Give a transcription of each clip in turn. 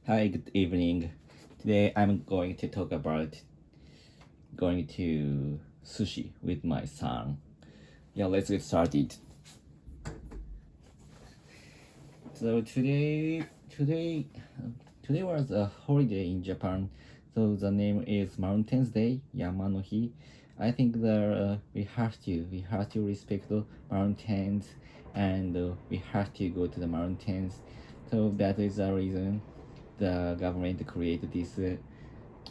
Hi, good evening. Today I'm going to talk about going to sushi with my son. Yeah, let's get started. So today was a holiday in Japan. So the name is Mountains Day, Yama no Hi. I think that we have to respect the mountains, and we have to go to the mountains. So that is the reason the government created this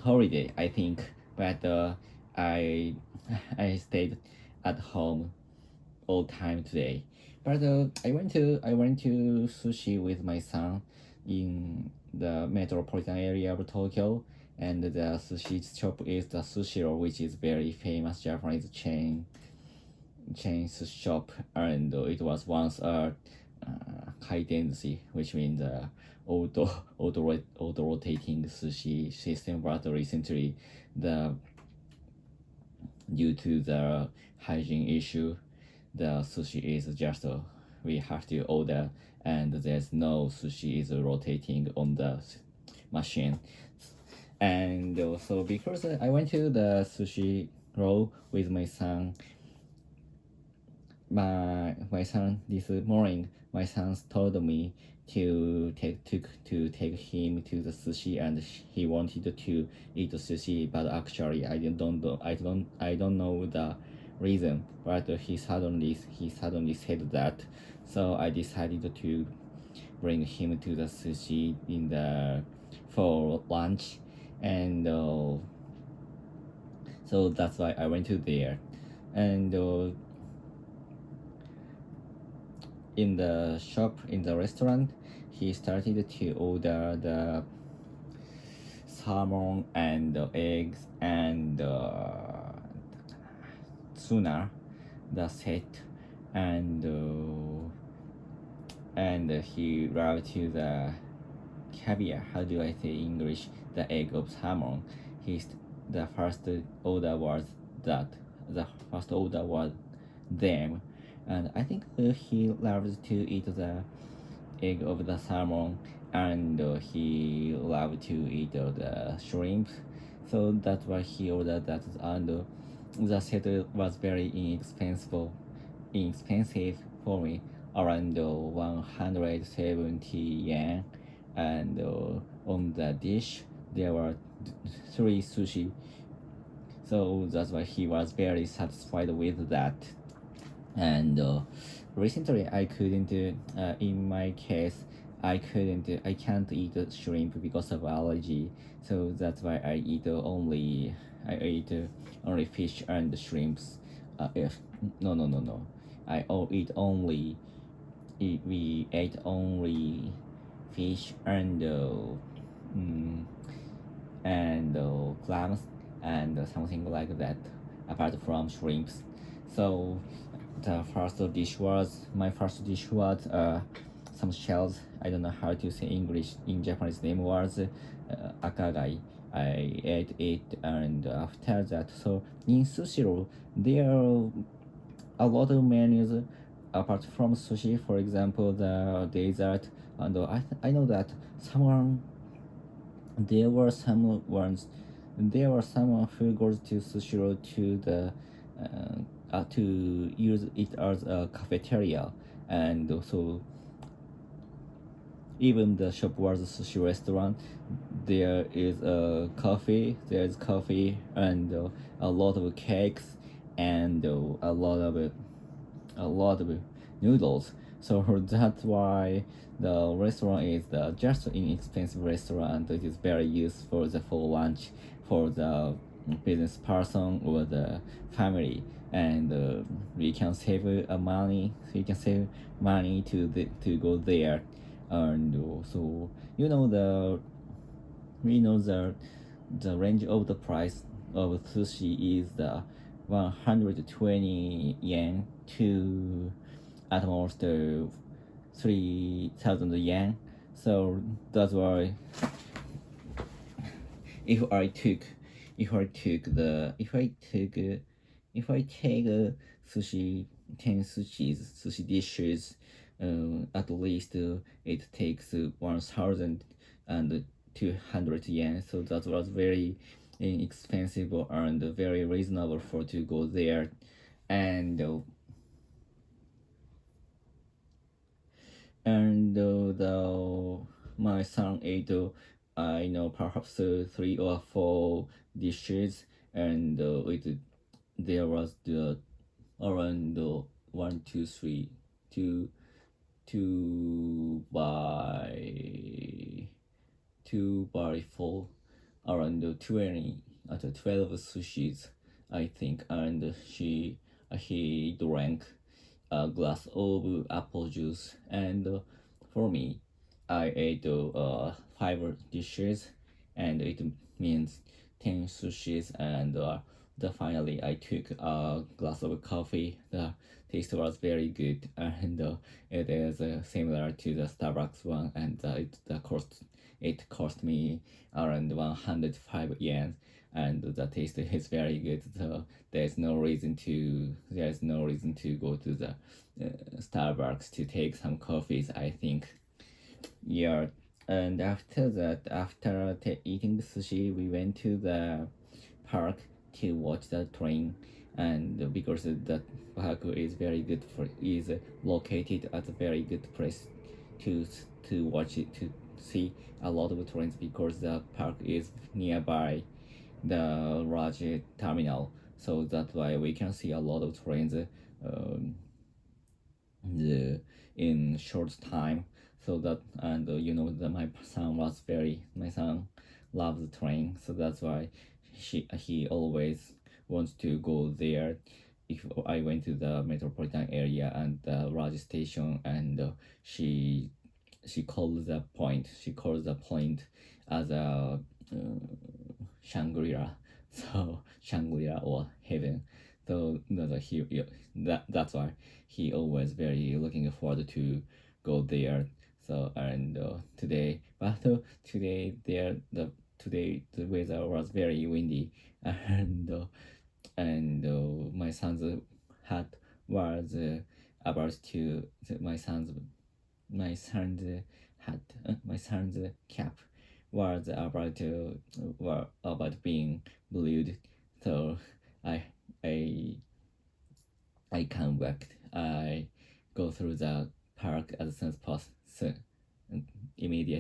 holiday, I think. But I I stayed at home all time today. But I went to sushi with my son in the metropolitan area of Tokyo, and the sushi shop is the Sushiro, which is very famous Japanese chain sushi shop, and it was once a kaitenshi, which means auto auto rotating sushi system, but recently the due to the hygiene issue, the sushi is just we have to order, and there's no sushi is rotating on the machine. And also because I went to the sushi roll with my son, my son this morning, my son told me to take him to the sushi, and he wanted to eat sushi, but actually I don't know the reason, but he suddenly said that. So I decided to bring him to the sushi in the for lunch, and so that's why I went to there. And in the shop, in the restaurant, he started to order the salmon and the eggs and tuna, the set, and he brought to the caviar. How do I say English? The egg of salmon. His the first order was that. The first order was them, and I think he loves to eat the egg of the salmon, and he loved to eat the shrimp. So that's why he ordered that, and the set was very inexpensive for me, around 170 yen, and on the dish there were three sushi. So that's why he was very satisfied with that. And recently I couldn't in my case I can't eat shrimp because of allergy, so that's why I eat only fish and shrimps. If no no no no I eat only we ate only fish and mm, clams and something like that, apart from shrimps. So my first dish was some shells. I don't know how to say English in Japanese. Name was akagai. I ate it, and after that, so in Sushiro there are a lot of menus apart from sushi. For example, the dessert, and I know that someone there were someone who goes to Sushiro to use it as a cafeteria, and also even the shop was a sushi restaurant. There's coffee, and a lot of cakes, and a lot of noodles. So that's why the restaurant is just an inexpensive restaurant. It is very useful for lunch for the business person or the family, and we can save money. We can save money to go there, and so we know the range of the price of sushi is the 120 yen to at most 3,000 yen. So that's why if I took if I took the if I take sushi 10 sushi dishes, at least it takes 1,000 200 yen. So that was very inexpensive and very reasonable for to go there. And the my son ate I know perhaps 3 or 4 dishes, and there was the around 1, 2, 3, 2 by 4, around 20 at 12 sushis, I think, and he drank a glass of apple juice, and for me, I ate 5 dishes, and it means 10 sushis, and the finally I took a glass of coffee. The taste was very good, and it is similar to the Starbucks one, and it cost me around 105 yen, and the taste is very good. So there's no reason to go to the Starbucks to take some coffees, I think. Yeah. And after that, after eating sushi, we went to the park to watch the train, and because the park is very good for is located at a very good place to watch it, to see a lot of trains, because the park is nearby the large terminal, so that's why we can see a lot of trains um, in short time. So that, and that my son loves the train, so that's why he always wants to go there. If I went to the metropolitan area and the large station, and she calls the point as a Shangri-La, so Shangri-La or heaven. So that's why he always very looking forward to go there. So, and today the weather was very windy, and my son's hat was about to my son's my son's cap was about being blued. So I I I come back. I go through the park as soon as possible, immediately.